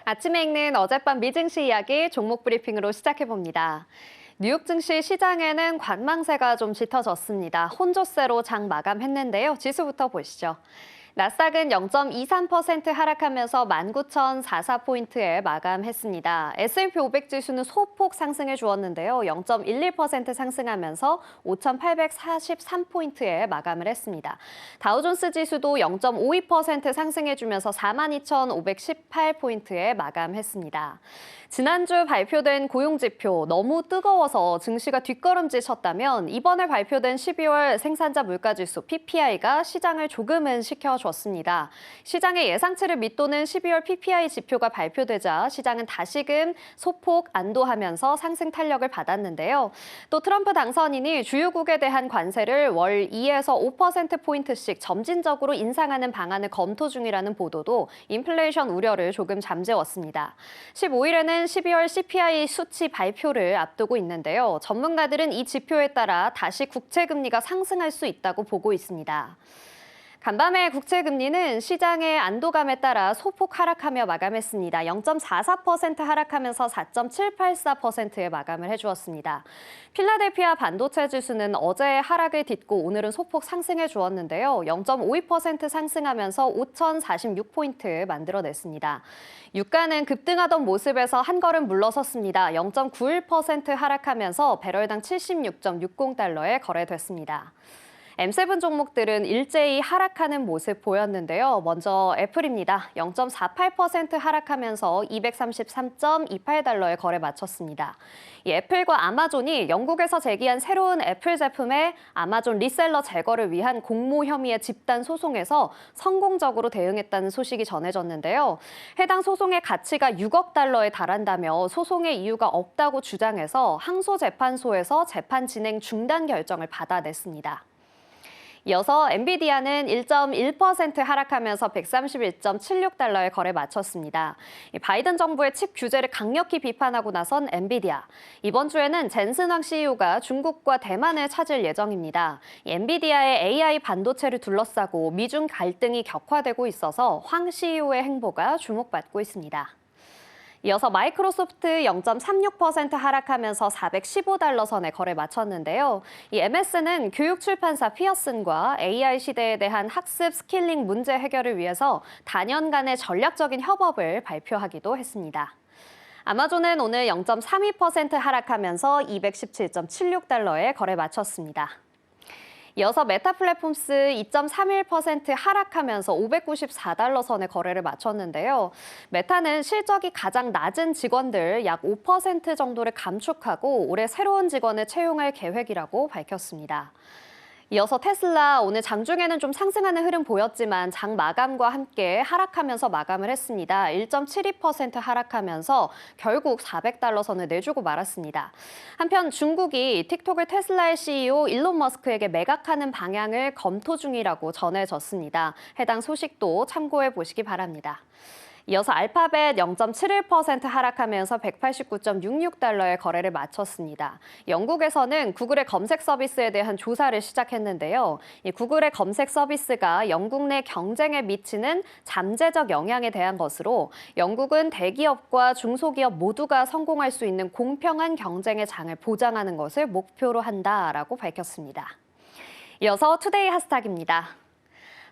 아침에 읽는 어젯밤 미증시 이야기 종목 브리핑으로 시작해봅니다. 뉴욕 증시 시장에는 관망세가 좀 짙어졌습니다. 혼조세로 장 마감했는데요. 지수부터 보시죠. 나스닥은 0.23% 하락하면서 19,044포인트에 마감했습니다. S&P 500 지수는 소폭 상승해 주었는데요. 0.11% 상승하면서 5,843포인트에 마감을 했습니다. 다우존스 지수도 0.52% 상승해 주면서 42,518포인트에 마감했습니다. 지난주 발표된 고용지표 너무 뜨거워서 증시가 뒷걸음질 쳤다면 이번에 발표된 12월 생산자 물가지수 PPI가 시장을 조금은 식혀줬습니다. 시장의 예상치를 밑도는 12월 PPI 지표가 발표되자 시장은 다시금 소폭 안도하면서 상승 탄력을 받았는데요. 또 트럼프 당선인이 주요국에 대한 관세를 월 2에서 5%포인트씩 점진적으로 인상하는 방안을 검토 중이라는 보도도 인플레이션 우려를 조금 잠재웠습니다. 15일에는 12월 CPI 수치 발표를 앞두고 있는데요. 전문가들은 이 지표에 따라 다시 국채금리가 상승할 수 있다고 보고 있습니다. 간밤의 국채금리는 시장의 안도감에 따라 소폭 하락하며 마감했습니다. 0.44% 하락하면서 4.784%에 마감을 해주었습니다. 필라델피아 반도체 지수는 어제의 하락을 딛고 오늘은 소폭 상승해 주었는데요. 0.52% 상승하면서 5,046포인트 만들어냈습니다. 유가는 급등하던 모습에서 한 걸음 물러섰습니다. 0.91% 하락하면서 배럴당 76.60달러에 거래됐습니다. M7 종목들은 일제히 하락하는 모습 보였는데요. 먼저 애플입니다. 0.48% 하락하면서 233.28달러에 거래 마쳤습니다. 이 애플과 아마존이 영국에서 제기한 새로운 애플 제품의 아마존 리셀러 제거를 위한 공모 혐의의 집단 소송에서 성공적으로 대응했다는 소식이 전해졌는데요. 해당 소송의 가치가 6억 달러에 달한다며 소송의 이유가 없다고 주장해서 항소재판소에서 재판 진행 중단 결정을 받아냈습니다. 이어서 엔비디아는 1.1% 하락하면서 131.76달러에 거래 마쳤습니다. 바이든 정부의 칩 규제를 강력히 비판하고 나선 엔비디아. 이번 주에는 젠슨 황 CEO가 중국과 대만을 찾을 예정입니다. 엔비디아의 AI 반도체를 둘러싸고 미중 갈등이 격화되고 있어서 황 CEO의 행보가 주목받고 있습니다. 이어서 마이크로소프트 0.36% 하락하면서 415달러 선에 거래 마쳤는데요. 이 MS는 교육 출판사 피어슨과 AI 시대에 대한 학습 스킬링 문제 해결을 위해서 단연간의 전략적인 협업을 발표하기도 했습니다. 아마존은 오늘 0.32% 하락하면서 217.76달러에 거래 마쳤습니다. 이어서 메타 플랫폼스 2.31% 하락하면서 594달러 선에 거래를 마쳤는데요. 메타는 실적이 가장 낮은 직원들 약 5% 정도를 감축하고 올해 새로운 직원을 채용할 계획이라고 밝혔습니다. 이어서 테슬라 오늘 장중에는 좀 상승하는 흐름 보였지만 장 마감과 함께 하락하면서 마감을 했습니다. 1.72% 하락하면서 결국 400달러 선을 내주고 말았습니다. 한편 중국이 틱톡을 테슬라의 CEO 일론 머스크에게 매각하는 방향을 검토 중이라고 전해졌습니다. 해당 소식도 참고해 보시기 바랍니다. 이어서 알파벳 0.71% 하락하면서 189.66달러에 거래를 마쳤습니다. 영국에서는 구글의 검색 서비스에 대한 조사를 시작했는데요. 이 구글의 검색 서비스가 영국 내 경쟁에 미치는 잠재적 영향에 대한 것으로 영국은 대기업과 중소기업 모두가 성공할 수 있는 공평한 경쟁의 장을 보장하는 것을 목표로 한다라고 밝혔습니다. 이어서 투데이 핫스탁입니다.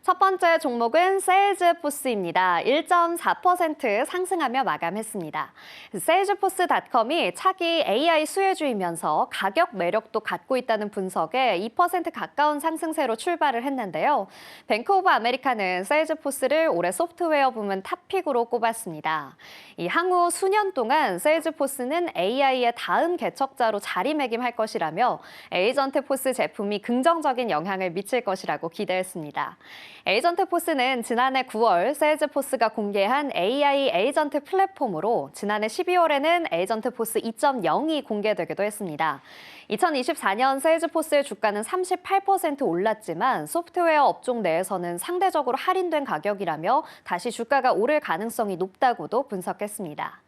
첫 번째 종목은 세일즈포스입니다. 1.4% 상승하며 마감했습니다. 세일즈포스닷컴이 차기 AI 수혜주이면서 가격 매력도 갖고 있다는 분석에 2% 가까운 상승세로 출발을 했는데요. 뱅크 오브 아메리카는 세일즈포스를 올해 소프트웨어 부문 탑픽으로 꼽았습니다. 이 향후 수년 동안 세일즈포스는 AI의 다음 개척자로 자리매김할 것이라며 에이전트 포스 제품이 긍정적인 영향을 미칠 것이라고 기대했습니다. 에이전트 포스는 지난해 9월 세일즈포스가 공개한 AI 에이전트 플랫폼으로 지난해 12월에는 에이전트 포스 2.0이 공개되기도 했습니다. 2024년 세일즈포스의 주가는 38% 올랐지만 소프트웨어 업종 내에서는 상대적으로 할인된 가격이라며 다시 주가가 오를 가능성이 높다고도 분석했습니다.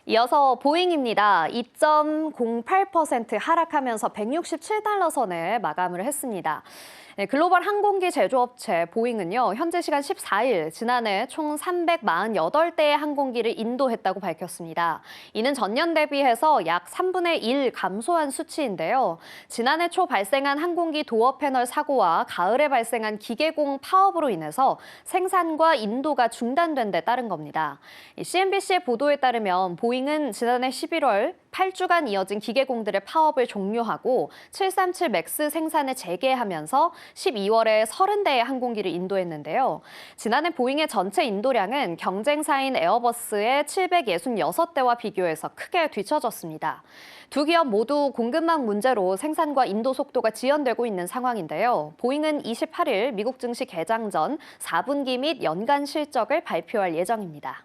이어서 보잉입니다. 2.08% 하락하면서 167달러 선에 마감을 했습니다. 네, 글로벌 항공기 제조업체 보잉은요, 현지 시간 14일 지난해 총 348대의 항공기를 인도했다고 밝혔습니다. 이는 전년 대비해서 약 3분의 1 감소한 수치인데요. 지난해 초 발생한 항공기 도어 패널 사고와 가을에 발생한 기계공 파업으로 인해서 생산과 인도가 중단된 데 따른 겁니다. CNBC의 보도에 따르면 보잉은 지난해 11월 8주간 이어진 기계공들의 파업을 종료하고 737 맥스 생산을 재개하면서 12월에 30대의 항공기를 인도했는데요. 지난해 보잉의 전체 인도량은 경쟁사인 에어버스의 766대와 비교해서 크게 뒤처졌습니다. 두 기업 모두 공급망 문제로 생산과 인도 속도가 지연되고 있는 상황인데요. 보잉은 28일 미국 증시 개장 전 4분기 및 연간 실적을 발표할 예정입니다.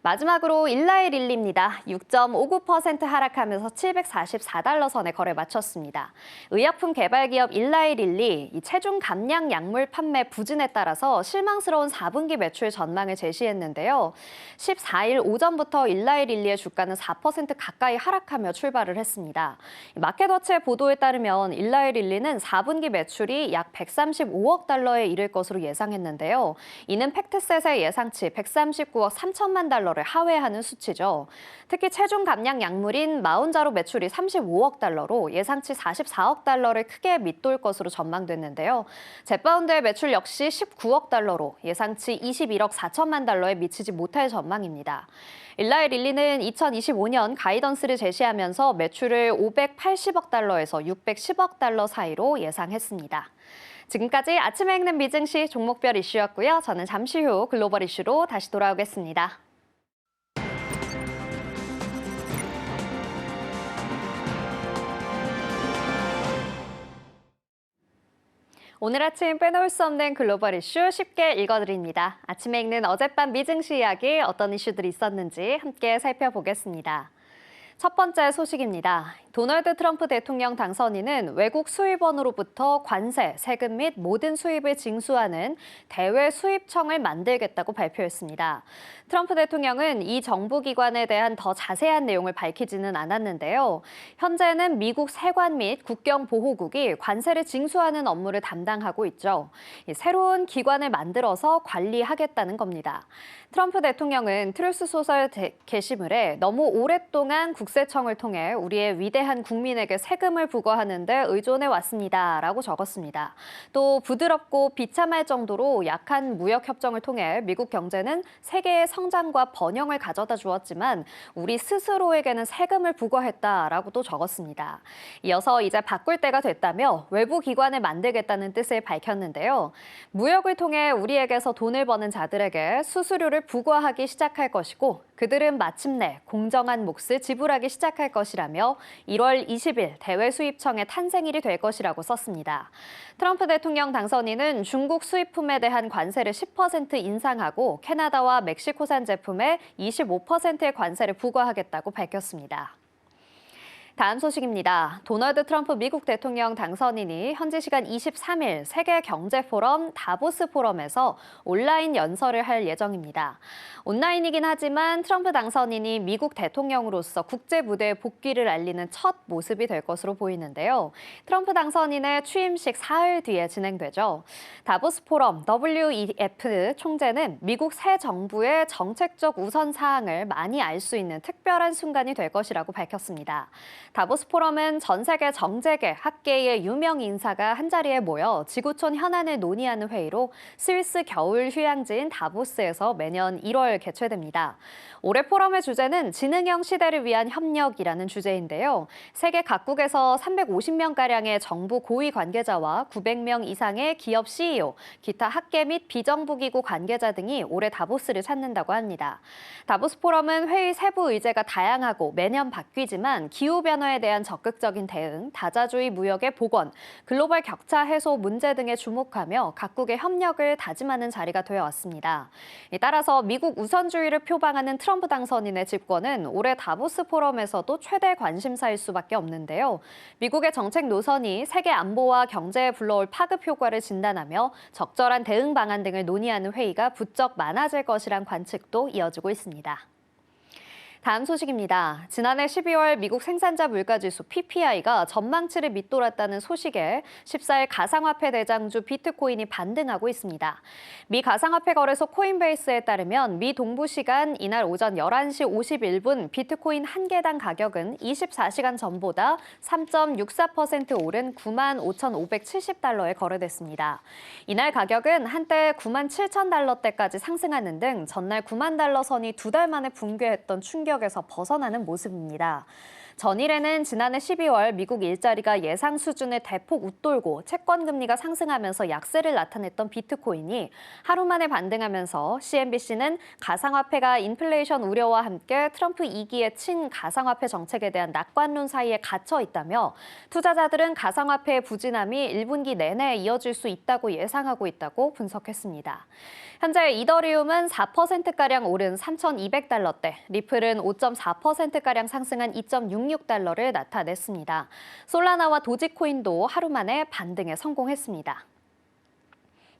마지막으로 일라이릴리입니다. 6.59% 하락하면서 744달러 선에 거래 마쳤습니다. 의약품 개발 기업 일라이릴리, 체중 감량 약물 판매 부진에 따라서 실망스러운 4분기 매출 전망을 제시했는데요. 14일 오전부터 일라이릴리의 주가는 4% 가까이 하락하며 출발을 했습니다. 마켓워치의 보도에 따르면 일라이릴리는 4분기 매출이 약 135억 달러에 이를 것으로 예상했는데요. 이는 팩트셋의 예상치 139억 3천만 달러를 하회하는 수치죠. 특히 체중 감량 약물인 마운자로 매출이 35억 달러로 예상치 44억 달러를 크게 밑돌 것으로 전망됐는데요. 젯바운드의 매출 역시 19억 달러로 예상치 21억 4천만 달러에 미치지 못할 전망입니다. 일라이릴리는 2025년 가이던스를 제시하면서 매출을 580억 달러에서 610억 달러 사이로 예상했습니다. 지금까지 아침에 읽는 미증시 종목별 이슈였고요. 저는 잠시 후 글로벌 이슈로 다시 돌아오겠습니다. 오늘 아침 빼놓을 수 없는 글로벌 이슈 쉽게 읽어드립니다. 아침에 읽는 어젯밤 미증시 이야기 어떤 이슈들이 있었는지 함께 살펴보겠습니다. 첫 번째 소식입니다. 도널드 트럼프 대통령 당선인은 외국 수입원으로부터 관세, 세금 및 모든 수입을 징수하는 대외 수입청을 만들겠다고 발표했습니다. 트럼프 대통령은 이 정부기관에 대한 더 자세한 내용을 밝히지는 않았는데요. 현재는 미국 세관 및 국경보호국이 관세를 징수하는 업무를 담당하고 있죠. 새로운 기관을 만들어서 관리하겠다는 겁니다. 트럼프 대통령은 트루스 소셜 게시물에 너무 오랫동안 국세청을 통해 우리의 위대한 국민에게 세금을 부과하는 데 의존해 왔습니다. 라고 적었습니다. 또 부드럽고 비참할 정도로 약한 무역협정을 통해 미국 경제는 세계의 성장과 번영을 가져다 주었지만 우리 스스로에게는 세금을 부과했다라고도 적었습니다. 이어서 이제 바꿀 때가 됐다며 외부 기관을 만들겠다는 뜻을 밝혔는데요. 무역을 통해 우리에게서 돈을 버는 자들에게 수수료를 부과하기 시작할 것이고 그들은 마침내 공정한 몫을 지불하기 시작할 것이라며 1월 20일 대외수입청의 탄생일이 될 것이라고 썼습니다. 트럼프 대통령 당선인은 중국 수입품에 대한 관세를 10% 인상하고 캐나다와 멕시코산 제품에 25%의 관세를 부과하겠다고 밝혔습니다. 다음 소식입니다. 도널드 트럼프 미국 대통령 당선인이 현지 시간 23일 세계경제포럼 다보스 포럼에서 온라인 연설을 할 예정입니다. 온라인이긴 하지만 트럼프 당선인이 미국 대통령으로서 국제 무대에 복귀를 알리는 첫 모습이 될 것으로 보이는데요. 트럼프 당선인의 취임식 사흘 뒤에 진행되죠. 다보스 포럼 WEF 총재는 미국 새 정부의 정책적 우선 사항을 많이 알 수 있는 특별한 순간이 될 것이라고 밝혔습니다. 다보스 포럼은 전 세계 정재계, 학계의 유명 인사가 한자리에 모여 지구촌 현안을 논의하는 회의로 스위스 겨울 휴양지인 다보스에서 매년 1월 개최됩니다. 올해 포럼의 주제는 지능형 시대를 위한 협력이라는 주제인데요. 세계 각국에서 350명가량의 정부 고위 관계자와 900명 이상의 기업 CEO, 기타 학계 및 비정부기구 관계자 등이 올해 다보스를 찾는다고 합니다. 다보스 포럼은 회의 세부 의제가 다양하고 매년 바뀌지만 기후변화에 대한 적극적인 대응, 다자주의 무역의 복원, 글로벌 격차 해소 문제 등에 주목하며 각국의 협력을 다짐하는 자리가 되어왔습니다. 따라서 미국 우선주의를 표방하는 트럼프 당선인의 집권은 올해 다보스 포럼에서도 최대 관심사일 수밖에 없는데요. 미국의 정책 노선이 세계 안보와 경제에 불러올 파급 효과를 진단하며 적절한 대응 방안 등을 논의하는 회의가 부쩍 많아질 것이란 관측도 이어지고 있습니다. 다음 소식입니다. 지난해 12월 미국 생산자 물가지수 PPI가 전망치를 밑돌았다는 소식에 14일 가상화폐 대장주 비트코인이 반등하고 있습니다. 미 가상화폐 거래소 코인베이스에 따르면 미 동부 시간 이날 오전 11시 51분 비트코인 한 개당 가격은 24시간 전보다 3.64% 오른 95,570달러에 거래됐습니다. 이날 가격은 한때 97,000달러대까지 상승하는 등 전날 9만 달러 선이 2달 만에 붕괴했던 충격에서 벗어나는 모습입니다. 전일에는 지난해 12월 미국 일자리가 예상 수준을 대폭 웃돌고 채권 금리가 상승하면서 약세를 나타냈던 비트코인이 하루 만에 반등하면서 CNBC는 가상화폐가 인플레이션 우려와 함께 트럼프 2기의 친가상화폐 정책에 대한 낙관론 사이에 갇혀 있다며 투자자들은 가상화폐의 부진함이 1분기 내내 이어질 수 있다고 예상하고 있다고 분석했습니다. 현재 이더리움은 4%가량 오른 3,200달러대, 리플은 5.4%가량 상승한 2.66달러를 나타냈습니다. 솔라나와 도지코인도 하루 만에 반등에 성공했습니다.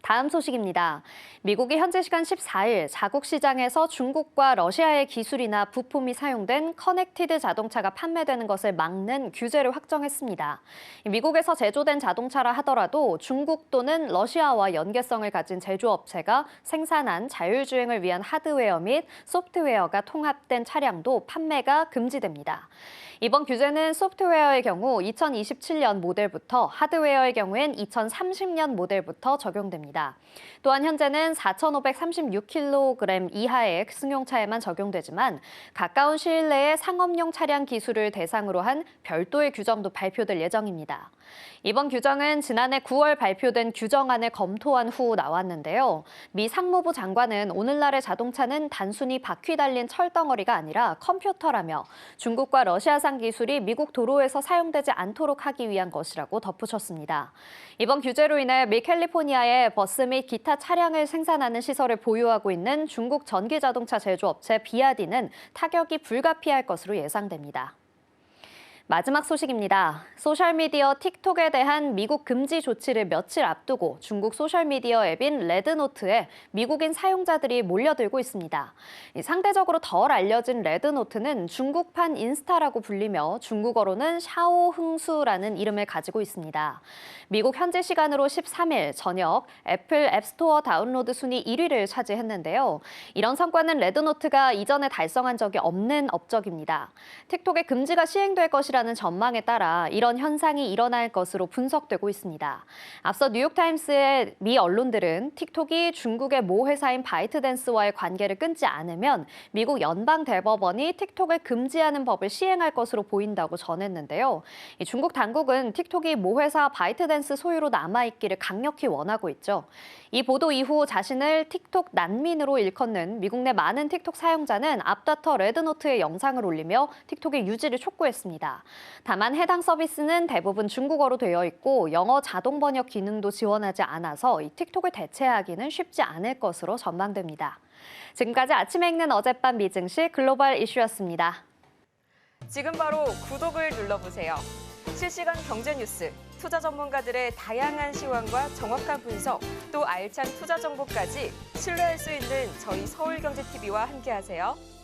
다음 소식입니다. 미국이 현지 시간 14일 자국 시장에서 중국과 러시아의 기술이나 부품이 사용된 커넥티드 자동차가 판매되는 것을 막는 규제를 확정했습니다. 미국에서 제조된 자동차라 하더라도 중국 또는 러시아와 연계성을 가진 제조업체가 생산한 자율주행을 위한 하드웨어 및 소프트웨어가 통합된 차량도 판매가 금지됩니다. 이번 규제는 소프트웨어의 경우 2027년 모델부터 하드웨어의 경우엔 2030년 모델부터 적용됩니다. 또한 현재는 4,536kg 이하의 승용차에만 적용되지만 가까운 시일 내에 상업용 차량 기술을 대상으로 한 별도의 규정도 발표될 예정입니다. 이번 규정은 지난해 9월 발표된 규정안을 검토한 후 나왔는데요. 미 상무부 장관은 오늘날의 자동차는 단순히 바퀴 달린 철덩어리가 아니라 컴퓨터라며 중국과 러시아산 기술이 미국 도로에서 사용되지 않도록 하기 위한 것이라고 덧붙였습니다. 이번 규제로 인해 미 캘리포니아의 버스 및 기타 차량을 생산하는 시설을 보유하고 있는 중국 전기자동차 제조업체 비아디는 타격이 불가피할 것으로 예상됩니다. 마지막 소식입니다. 소셜미디어 틱톡에 대한 미국 금지 조치를 며칠 앞두고 중국 소셜미디어 앱인 레드노트에 미국인 사용자들이 몰려들고 있습니다. 상대적으로 덜 알려진 레드노트는 중국판 인스타라고 불리며 중국어로는 샤오흥수라는 이름을 가지고 있습니다. 미국 현지 시간으로 13일 저녁 애플 앱스토어 다운로드 순위 1위를 차지했는데요. 이런 성과는 레드노트가 이전에 달성한 적이 없는 업적입니다. 틱톡의 금지가 시행될 것이라는 전망에 따라 이런 현상이 일어날 것으로 분석되고 있습니다. 앞서 뉴욕타임스의 미 언론들은 틱톡이 중국의 모 회사인 바이트댄스와의 관계를 끊지 않으면 미국 연방대법원이 틱톡을 금지하는 법을 시행할 것으로 보인다고 전했는데요. 중국 당국은 틱톡이 모 회사 바이트댄스 소유로 남아있기를 강력히 원하고 있죠. 이 보도 이후 자신을 틱톡 난민으로 일컫는 미국 내 많은 틱톡 사용자는 앞다퉈 레드노트의 영상을 올리며 틱톡의 유지를 촉구했습니다. 다만 해당 서비스는 대부분 중국어로 되어 있고 영어 자동 번역 기능도 지원하지 않아서 이 틱톡을 대체하기는 쉽지 않을 것으로 전망됩니다. 지금까지 아침에 읽는 어젯밤 미증시 글로벌 이슈였습니다. 지금 바로 구독을 눌러보세요. 실시간 경제 뉴스, 투자 전문가들의 다양한 시황과 정확한 분석, 또 알찬 투자 정보까지 신뢰할 수 있는 저희 서울경제TV와 함께하세요.